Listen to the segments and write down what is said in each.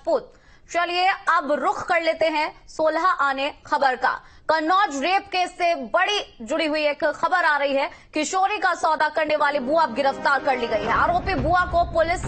राजपूत। चलिए अब रुख कर लेते हैं 16 आने खबर का। कन्नौज रेप केस से बड़ी जुड़ी हुई एक खबर आ रही है। किशोरी का सौदा करने वाली बुआ अब गिरफ्तार कर ली गई है। आरोपी बुआ को पुलिस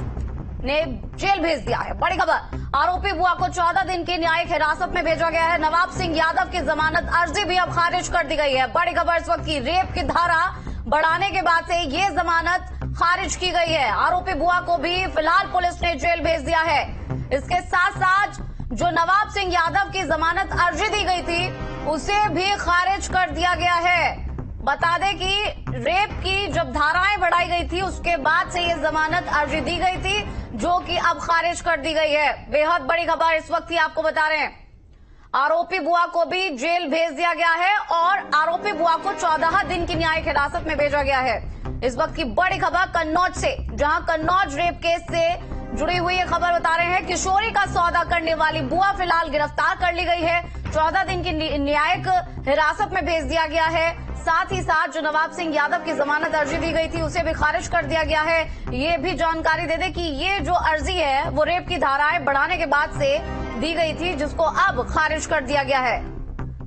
ने जेल भेज दिया है। बड़ी खबर, आरोपी बुआ को 14 दिन की न्यायिक हिरासत में भेजा गया है। नवाब सिंह यादव की जमानत अर्जी भी अब खारिज कर दी गई है। बड़ी खबर इस वक्त की, रेप की धारा बढ़ाने के बाद से ये जमानत खारिज की गई है। आरोपी बुआ को भी फिलहाल पुलिस ने जेल भेज दिया है। इसके साथ साथ जो नवाब सिंह यादव की जमानत अर्जी दी गई थी उसे भी खारिज कर दिया गया है। बता दें कि रेप की जब धाराएं बढ़ाई गई थी उसके बाद से ये जमानत अर्जी दी गई थी, जो कि अब खारिज कर दी गई है। बेहद बड़ी खबर इस वक्त ही आपको बता रहे हैं। आरोपी बुआ को भी जेल भेज दिया गया है और आरोपी बुआ को 14 दिन की न्यायिक हिरासत में भेजा गया है। इस वक्त की बड़ी खबर कन्नौज से, जहां कन्नौज रेप केस से जुड़ी हुई ये खबर बता रहे हैं। किशोरी का सौदा करने वाली बुआ फिलहाल गिरफ्तार कर ली गई है। 14 दिन की न्यायिक हिरासत में भेज दिया गया है। साथ ही साथ जो नवाब सिंह यादव की जमानत अर्जी दी गई थी उसे भी खारिज कर दिया गया है। ये भी जानकारी दे दें कि ये जो अर्जी है वो रेप की धाराएं बढ़ाने के बाद से दी गई थी, जिसको अब खारिज कर दिया गया है।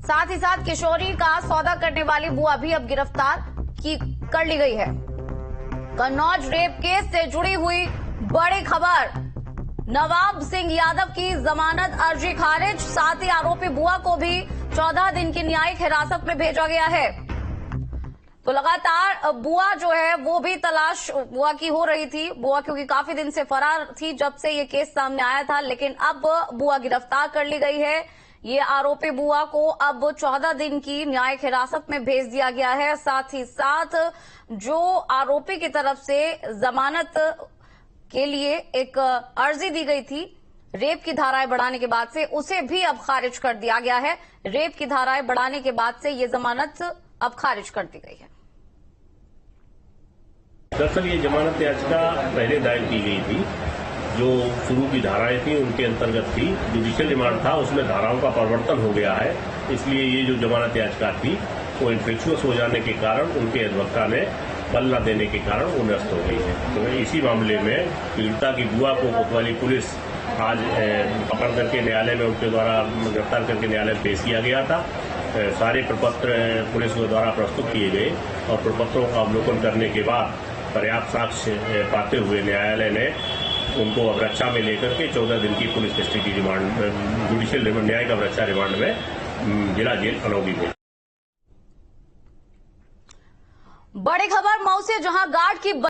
साथ ही साथ किशोरी का सौदा करने वाली बुआ भी अब गिरफ्तार कर ली गई है। कन्नौज रेप केस से जुड़ी हुई बड़ी खबर, नवाब सिंह यादव की जमानत अर्जी खारिज, साथ ही आरोपी बुआ को भी 14 दिन की न्यायिक हिरासत में भेजा गया है। तो लगातार बुआ जो है वो भी तलाश बुआ की हो रही थी। बुआ क्योंकि काफी दिन से फरार थी जब से ये केस सामने आया था, लेकिन अब बुआ गिरफ्तार कर ली गई है। ये आरोपी बुआ को अब 14 दिन की न्यायिक हिरासत में भेज दिया गया है। साथ ही साथ जो आरोपी की तरफ से जमानत के लिए एक अर्जी दी गई थी रेप की धाराएं बढ़ाने के बाद से, उसे भी अब खारिज कर दिया गया है। रेप की धाराएं बढ़ाने के बाद से ये जमानत अब खारिज कर दी गई है। दरअसल ये जमानत याचिका पहले दायर की गई थी, जो शुरू की धाराएं थी उनके अंतर्गत थी। जुडिशियल रिमांड था, उसमें धाराओं का परिवर्तन हो गया है, इसलिए ये जो जमानत याचिका थी वो इन्फेक्शुअस हो जाने के कारण उनके अधिवक्ता ने बल न देने के कारण वो निरस्त हो गई है। तो इसी मामले में पीड़िता की बुआ को कोतवाली पुलिस आज पकड़ करके न्यायालय में उनके द्वारा गिरफ्तार करके न्यायालय में पेश किया गया था। सारे प्रपत्र पुलिस के द्वारा प्रस्तुत किए गए और प्रपत्रों का अवलोकन करने के बाद पर्याप्त साक्ष्य पाते हुए न्यायालय ने उनको अवरक्षा में लेकर के 14 दिन की police custody remand, judicial remand, न्यायिक अवरक्षा रिमांड में जिला जेल अनौगी भेजी। बड़ी खबर मऊ से, जहां गार्ड की